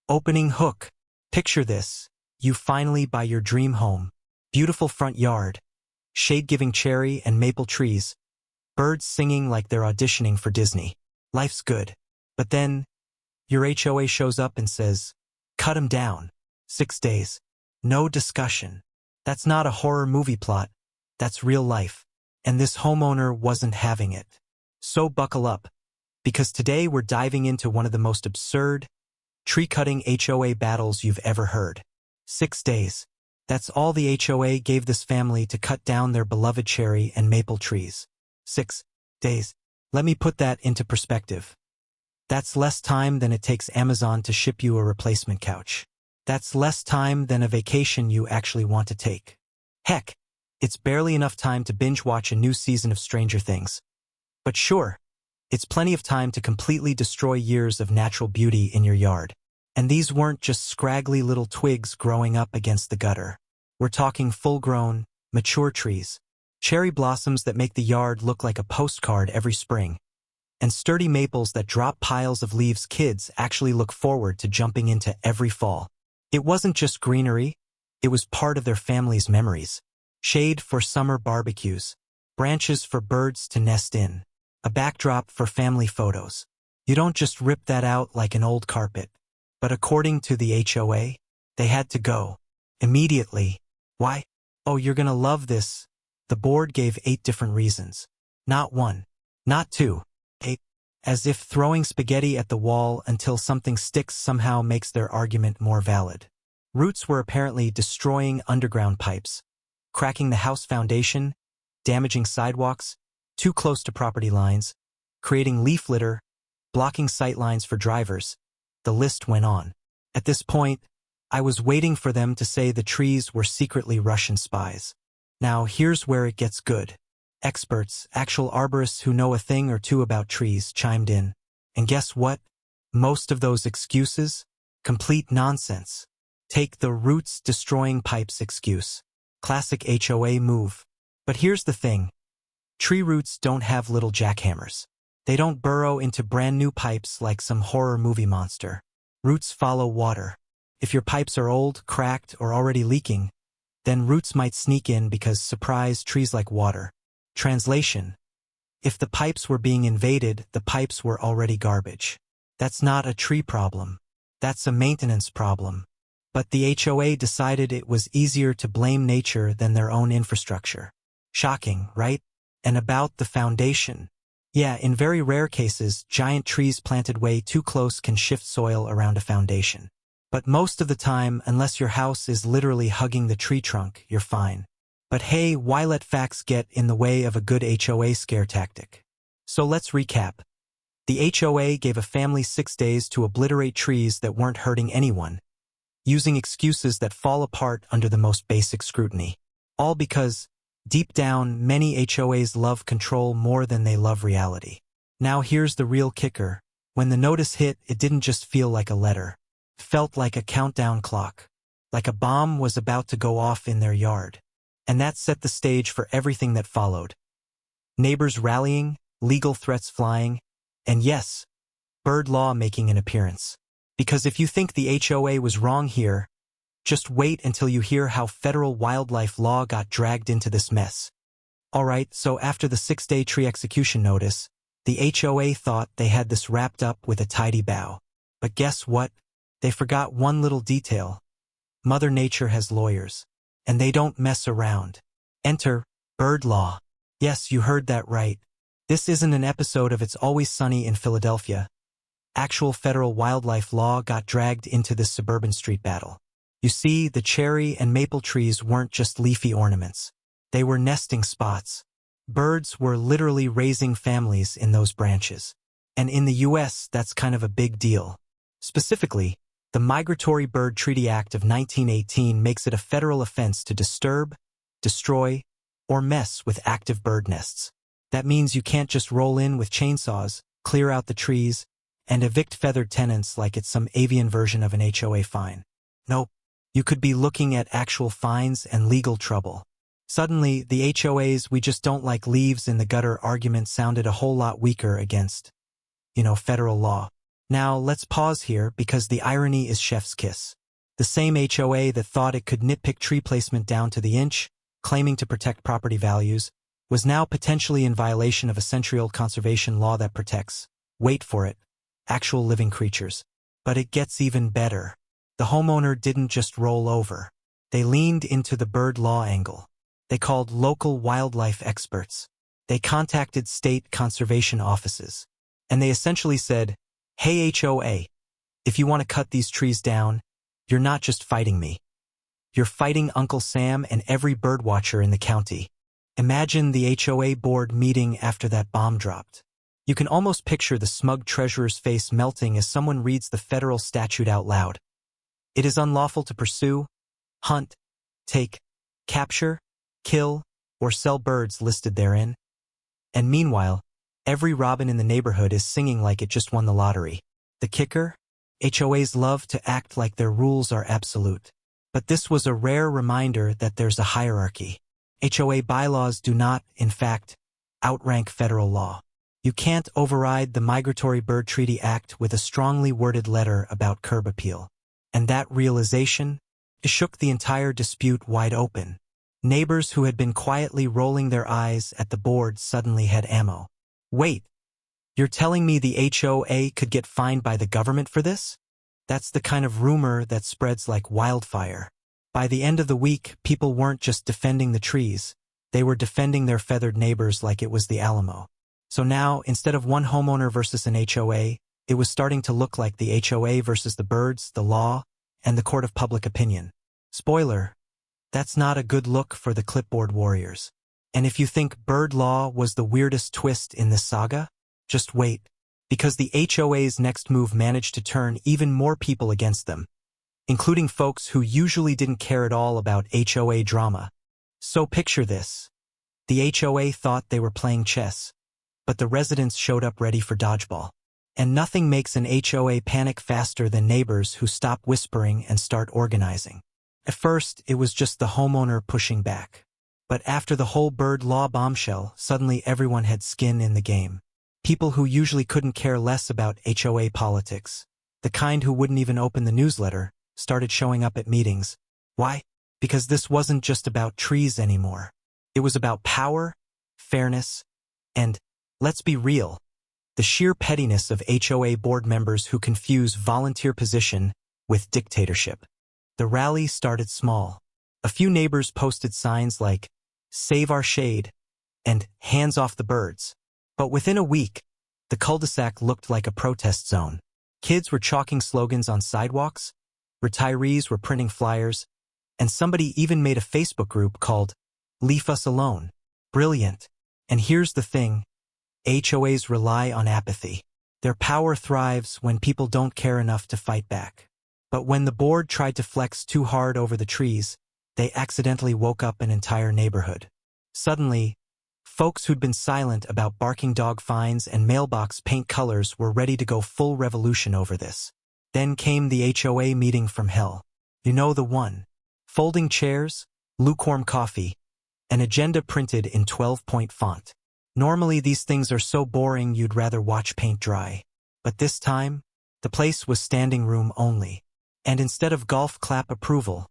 Opening hook. Picture this. You finally buy your dream home. Beautiful front yard. Shade-giving cherry and maple trees. Birds singing like they're auditioning for Disney. Life's good. But then, your HOA shows up and says, cut 'em down. 6 days. No discussion. That's not a horror movie plot. That's real life. And this homeowner wasn't having it. So buckle up, because today we're diving into one of the most absurd, tree-cutting HOA battles you've ever heard. 6 days. That's all the HOA gave this family to cut down their beloved cherry and maple trees. 6 days. Let me put that into perspective. That's less time than it takes Amazon to ship you a replacement couch. That's less time than a vacation you actually want to take. Heck, it's barely enough time to binge-watch a new season of Stranger Things. But sure, it's plenty of time to completely destroy years of natural beauty in your yard. And these weren't just scraggly little twigs growing up against the gutter. We're talking full-grown, mature trees, cherry blossoms that make the yard look like a postcard every spring, and sturdy maples that drop piles of leaves kids actually look forward to jumping into every fall. It wasn't just greenery, it was part of their family's memories. Shade for summer barbecues, branches for birds to nest in, a backdrop for family photos. You don't just rip that out like an old carpet. But according to the HOA, they had to go. Immediately. Why? Oh, you're gonna love this. The board gave 8 different reasons. Not 1. Not 2. 8. As if throwing spaghetti at the wall until something sticks somehow makes their argument more valid. Roots were apparently destroying underground pipes, cracking the house foundation, damaging sidewalks, too close to property lines, creating leaf litter, blocking sight lines for drivers. The list went on. At this point, I was waiting for them to say the trees were secretly Russian spies. Now here's where it gets good. Experts, actual arborists who know a thing or two about trees, chimed in. And guess what? Most of those excuses? Complete nonsense. Take the roots destroying pipes excuse. Classic HOA move. But here's the thing. Tree roots don't have little jackhammers. They don't burrow into brand new pipes like some horror movie monster. Roots follow water. If your pipes are old, cracked, or already leaking, then roots might sneak in because, surprise, trees like water. Translation: if the pipes were being invaded, the pipes were already garbage. That's not a tree problem. That's a maintenance problem. But the HOA decided it was easier to blame nature than their own infrastructure. Shocking, right? And about the foundation. Yeah, in very rare cases, giant trees planted way too close can shift soil around a foundation. But most of the time, unless your house is literally hugging the tree trunk, you're fine. But hey, why let facts get in the way of a good HOA scare tactic? So let's recap. The HOA gave a family 6 days to obliterate trees that weren't hurting anyone, using excuses that fall apart under the most basic scrutiny. All because, deep down, many HOAs love control more than they love reality. Now here's the real kicker. When the notice hit, it didn't just feel like a letter. It felt like a countdown clock. Like a bomb was about to go off in their yard. And that set the stage for everything that followed. Neighbors rallying, legal threats flying, and yes, bird law making an appearance. Because if you think the HOA was wrong here, just wait until you hear how federal wildlife law got dragged into this mess. Alright, so after the 6-day tree execution notice, the HOA thought they had this wrapped up with a tidy bow. But guess what? They forgot one little detail. Mother Nature has lawyers. And they don't mess around. Enter bird law. Yes, you heard that right. This isn't an episode of It's Always Sunny in Philadelphia. Actual federal wildlife law got dragged into this suburban street battle. You see, the cherry and maple trees weren't just leafy ornaments. They were nesting spots. Birds were literally raising families in those branches. And in the US, that's kind of a big deal. Specifically, the Migratory Bird Treaty Act of 1918 makes it a federal offense to disturb, destroy, or mess with active bird nests. That means you can't just roll in with chainsaws, clear out the trees, and evict feathered tenants like it's some avian version of an HOA fine. Nope. You could be looking at actual fines and legal trouble. Suddenly, the HOA's "we just don't like leaves in the gutter" argument sounded a whole lot weaker against, federal law. Now, let's pause here because the irony is chef's kiss. The same HOA that thought it could nitpick tree placement down to the inch, claiming to protect property values, was now potentially in violation of a century-old conservation law that protects, wait for it, actual living creatures. But it gets even better. The homeowner didn't just roll over. They leaned into the bird law angle. They called local wildlife experts. They contacted state conservation offices. And they essentially said, "Hey HOA, if you want to cut these trees down, you're not just fighting me. You're fighting Uncle Sam and every birdwatcher in the county." Imagine the HOA board meeting after that bomb dropped. You can almost picture the smug treasurer's face melting as someone reads the federal statute out loud. It is unlawful to pursue, hunt, take, capture, kill, or sell birds listed therein. And meanwhile, every robin in the neighborhood is singing like it just won the lottery. The kicker? HOAs love to act like their rules are absolute. But this was a rare reminder that there's a hierarchy. HOA bylaws do not, in fact, outrank federal law. You can't override the Migratory Bird Treaty Act with a strongly worded letter about curb appeal. And that realization shook the entire dispute wide open. Neighbors who had been quietly rolling their eyes at the board suddenly had ammo. Wait, you're telling me the HOA could get fined by the government for this? That's the kind of rumor that spreads like wildfire. By the end of the week, people weren't just defending the trees. They were defending their feathered neighbors like it was the Alamo. So now, instead of one homeowner versus an HOA, it was starting to look like the HOA versus the birds, the law, and the court of public opinion. Spoiler, that's not a good look for the clipboard warriors. And if you think bird law was the weirdest twist in this saga, just wait, because the HOA's next move managed to turn even more people against them, including folks who usually didn't care at all about HOA drama. So picture this. The HOA thought they were playing chess, but the residents showed up ready for dodgeball. And nothing makes an HOA panic faster than neighbors who stop whispering and start organizing. At first, it was just the homeowner pushing back. But after the whole bird law bombshell, suddenly everyone had skin in the game. People who usually couldn't care less about HOA politics, the kind who wouldn't even open the newsletter, started showing up at meetings. Why? Because this wasn't just about trees anymore. It was about power, fairness, and, let's be real, the sheer pettiness of HOA board members who confuse volunteer position with dictatorship. The rally started small. A few neighbors posted signs like, "Save our shade," and "Hands off the birds." But within a week, the cul-de-sac looked like a protest zone. Kids were chalking slogans on sidewalks, retirees were printing flyers, and somebody even made a Facebook group called "Leave Us Alone." Brilliant. And here's the thing. HOAs rely on apathy. Their power thrives when people don't care enough to fight back. But when the board tried to flex too hard over the trees, they accidentally woke up an entire neighborhood. Suddenly, folks who'd been silent about barking dog fines and mailbox paint colors were ready to go full revolution over this. Then came the HOA meeting from hell. You know the one. Folding chairs, lukewarm coffee, an agenda printed in 12-point font. Normally these things are so boring you'd rather watch paint dry. But this time, the place was standing room only. And instead of golf clap approval,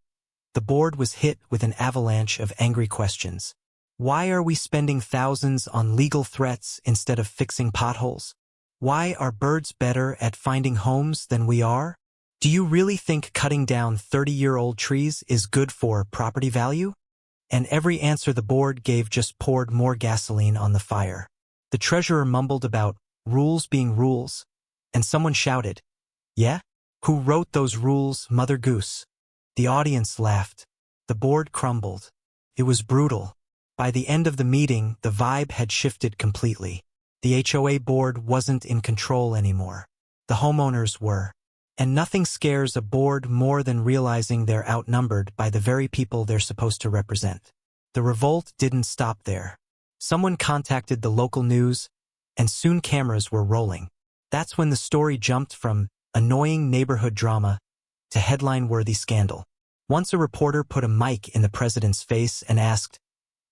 the board was hit with an avalanche of angry questions. Why are we spending thousands on legal threats instead of fixing potholes? Why are birds better at finding homes than we are? Do you really think cutting down 30-year-old trees is good for property value? And every answer the board gave just poured more gasoline on the fire. The treasurer mumbled about rules being rules, and someone shouted, "Yeah? Who wrote those rules, Mother Goose?" The audience laughed. The board crumbled. It was brutal. By the end of the meeting, the vibe had shifted completely. The HOA board wasn't in control anymore. The homeowners were. And nothing scares a board more than realizing they're outnumbered by the very people they're supposed to represent. The revolt didn't stop there. Someone contacted the local news, and soon cameras were rolling. That's when the story jumped from annoying neighborhood drama to headline-worthy scandal. Once a reporter put a mic in the president's face and asked,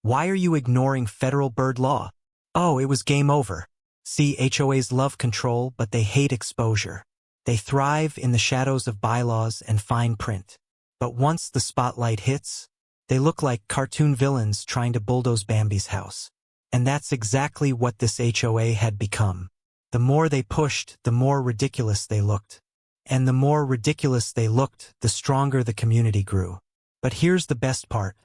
"Why are you ignoring federal bird law?" Oh, it was game over. See, HOAs love control, but they hate exposure. They thrive in the shadows of bylaws and fine print. But once the spotlight hits, they look like cartoon villains trying to bulldoze Bambi's house. And that's exactly what this HOA had become. The more they pushed, the more ridiculous they looked. And the more ridiculous they looked, the stronger the community grew. But here's the best part.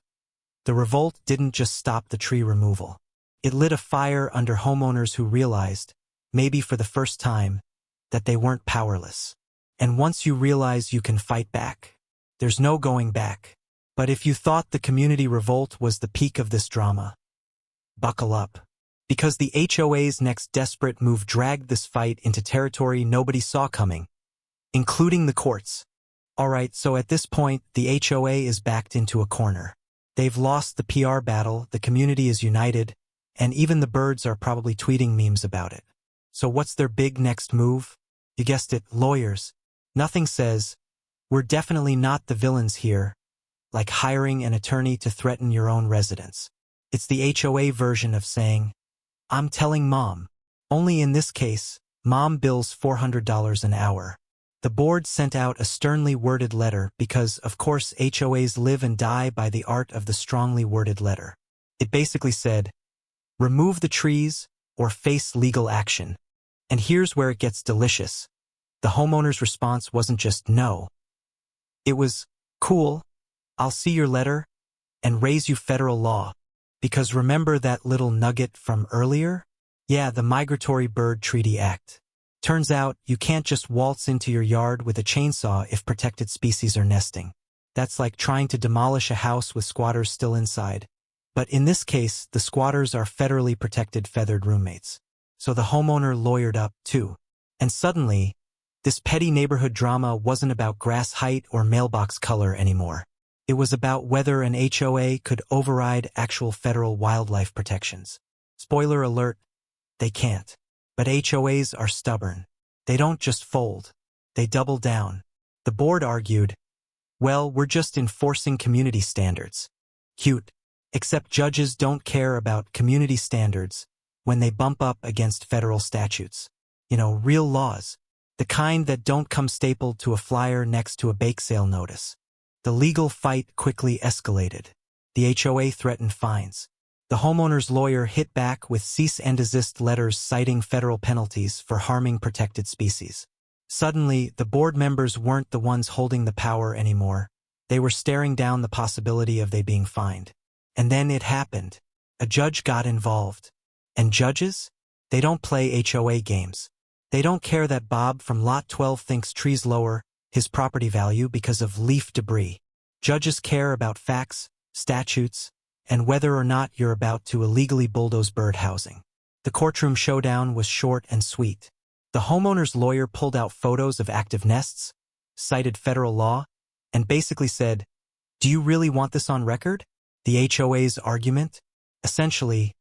The revolt didn't just stop the tree removal. It lit a fire under homeowners who realized, maybe for the first time, that they weren't powerless. And once you realize you can fight back, there's no going back. But if you thought the community revolt was the peak of this drama, buckle up. Because the HOA's next desperate move dragged this fight into territory nobody saw coming, including the courts. Alright, so at this point, the HOA is backed into a corner. They've lost the PR battle, the community is united, and even the birds are probably tweeting memes about it. So what's their big next move? You guessed it, lawyers. Nothing says, we're definitely not the villains here, like hiring an attorney to threaten your own residents. It's the HOA version of saying, I'm telling mom. Only in this case, mom bills $400 an hour. The board sent out a sternly worded letter because, of course, HOAs live and die by the art of the strongly worded letter. It basically said, remove the trees or face legal action. And here's where it gets delicious. The homeowner's response wasn't just no. It was, cool, I'll see your letter and raise you federal law. Because remember that little nugget from earlier? Yeah, the Migratory Bird Treaty Act. Turns out, you can't just waltz into your yard with a chainsaw if protected species are nesting. That's like trying to demolish a house with squatters still inside. But in this case, the squatters are federally protected feathered roommates. So the homeowner lawyered up, too. And suddenly, this petty neighborhood drama wasn't about grass height or mailbox color anymore. It was about whether an HOA could override actual federal wildlife protections. Spoiler alert, they can't. But HOAs are stubborn. They don't just fold. They double down. The board argued, well, we're just enforcing community standards. Cute. Except judges don't care about community standards when they bump up against federal statutes. You know, real laws. The kind that don't come stapled to a flyer next to a bake sale notice. The legal fight quickly escalated. The HOA threatened fines. The homeowner's lawyer hit back with cease and desist letters citing federal penalties for harming protected species. Suddenly, the board members weren't the ones holding the power anymore. They were staring down the possibility of they being fined. And then it happened. A judge got involved. And judges? They don't play HOA games. They don't care that Bob from Lot 12 thinks trees lower his property value because of leaf debris. Judges care about facts, statutes, and whether or not you're about to illegally bulldoze bird housing. The courtroom showdown was short and sweet. The homeowner's lawyer pulled out photos of active nests, cited federal law, and basically said, do you really want this on record? The HOA's argument? Essentially,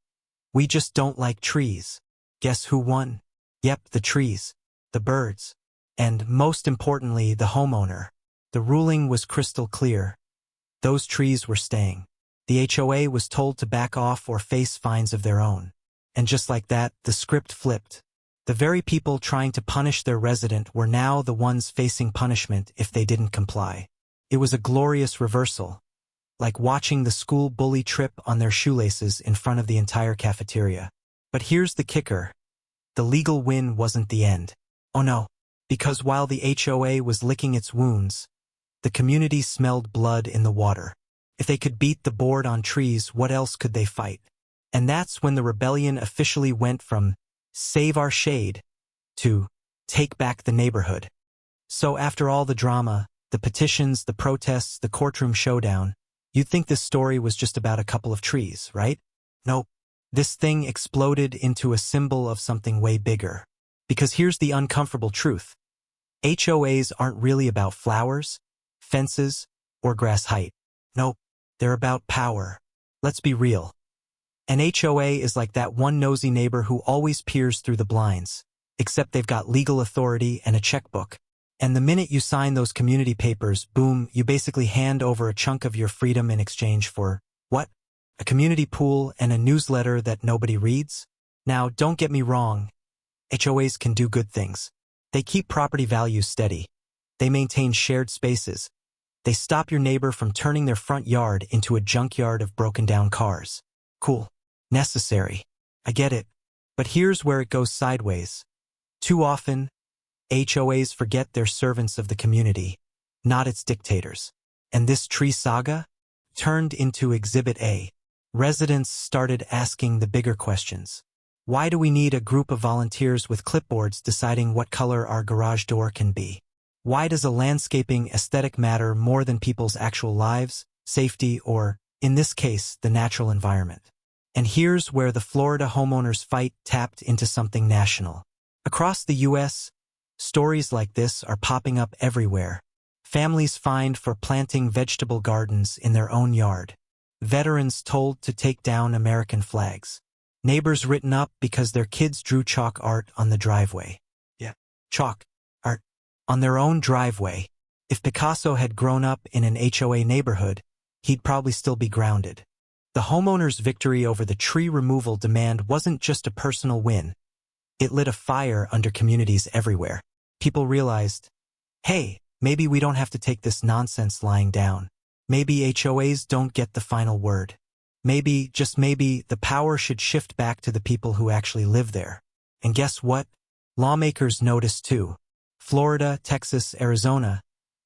we just don't like trees. Guess who won? Yep, the trees, the birds, and most importantly, the homeowner. The ruling was crystal clear. Those trees were staying. The HOA was told to back off or face fines of their own. And just like that, the script flipped. The very people trying to punish their resident were now the ones facing punishment if they didn't comply. It was a glorious reversal, like watching the school bully trip on their shoelaces in front of the entire cafeteria. But here's the kicker. The legal win wasn't the end. Oh no, because while the HOA was licking its wounds, the community smelled blood in the water. If they could beat the board on trees, what else could they fight? And that's when the rebellion officially went from save our shade to take back the neighborhood. So after all the drama, the petitions, the protests, the courtroom showdown, you'd think this story was just about a couple of trees, right? Nope. This thing exploded into a symbol of something way bigger. Because here's the uncomfortable truth. HOAs aren't really about flowers, fences, or grass height. Nope, they're about power. Let's be real. An HOA is like that one nosy neighbor who always peers through the blinds, except they've got legal authority and a checkbook. And the minute you sign those community papers, boom, you basically hand over a chunk of your freedom in exchange for, what? A community pool and a newsletter that nobody reads? Now, don't get me wrong. HOAs can do good things. They keep property values steady. They maintain shared spaces. They stop your neighbor from turning their front yard into a junkyard of broken-down cars. Cool. Necessary. I get it. But here's where it goes sideways. Too often, HOAs forget they're servants of the community, not its dictators. And this tree saga turned into Exhibit A. Residents started asking the bigger questions. Why do we need a group of volunteers with clipboards deciding what color our garage door can be? Why does a landscaping aesthetic matter more than people's actual lives, safety, or, in this case, the natural environment? And here's where the Florida homeowners fight tapped into something national. Across the U.S., stories like this are popping up everywhere. Families fined for planting vegetable gardens in their own yard. Veterans told to take down American flags. Neighbors written up because their kids drew chalk art on the driveway. Yeah, chalk art on their own driveway. If Picasso had grown up in an HOA neighborhood, he'd probably still be grounded. The homeowners' victory over the tree removal demand wasn't just a personal win. It lit a fire under communities everywhere. People realized, hey, maybe we don't have to take this nonsense lying down. Maybe HOAs don't get the final word. Maybe, just maybe, the power should shift back to the people who actually live there. And guess what? Lawmakers noticed too. Florida, Texas, Arizona,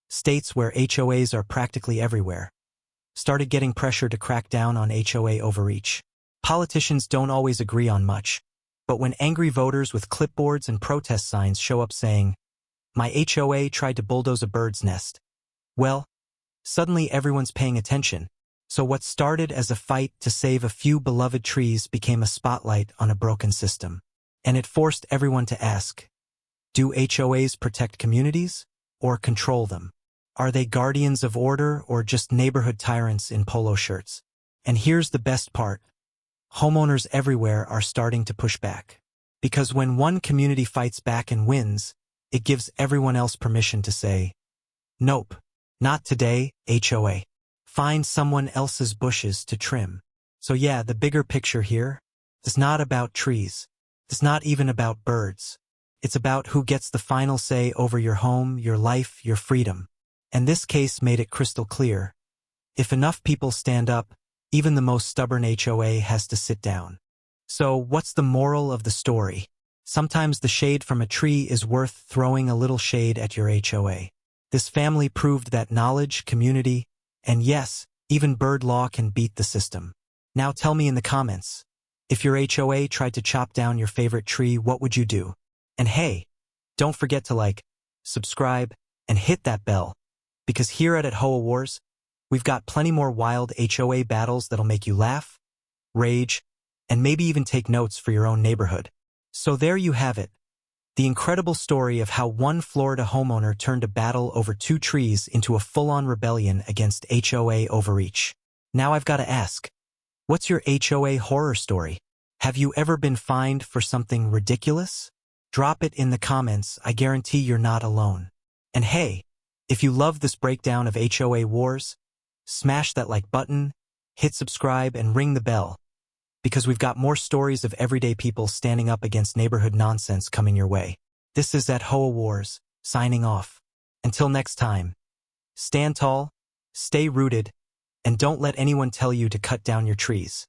states where HOAs are practically everywhere, started getting pressure to crack down on HOA overreach. Politicians don't always agree on much, but when angry voters with clipboards and protest signs show up saying, "My HOA tried to bulldoze a bird's nest," well, suddenly everyone's paying attention. So what started as a fight to save a few beloved trees became a spotlight on a broken system. And it forced everyone to ask, do HOAs protect communities or control them? Are they guardians of order or just neighborhood tyrants in polo shirts? And here's the best part. Homeowners everywhere are starting to push back. Because when one community fights back and wins, it gives everyone else permission to say, nope, not today, HOA. Find someone else's bushes to trim. So yeah, the bigger picture here is not about trees. It's not even about birds. It's about who gets the final say over your home, your life, your freedom. And this case made it crystal clear. If enough people stand up, even the most stubborn HOA has to sit down. So what's the moral of the story? Sometimes the shade from a tree is worth throwing a little shade at your HOA. This family proved that knowledge, community, and yes, even bird law can beat the system. Now tell me in the comments, if your HOA tried to chop down your favorite tree, what would you do? And hey, don't forget to like, subscribe, and hit that bell. Because here at Hoa-wars, we've got plenty more wild HOA battles that'll make you laugh, rage, and maybe even take notes for your own neighborhood. So there you have it. The incredible story of how one Florida homeowner turned a battle over 2 trees into a full-on rebellion against HOA overreach. Now I've got to ask, what's your HOA horror story? Have you ever been fined for something ridiculous? Drop it in the comments. I guarantee you're not alone. And hey, if you love this breakdown of HOA wars, smash that like button, hit subscribe, and ring the bell. Because we've got more stories of everyday people standing up against neighborhood nonsense coming your way. This is at Hoa-wars, signing off. Until next time, stand tall, stay rooted, and don't let anyone tell you to cut down your trees.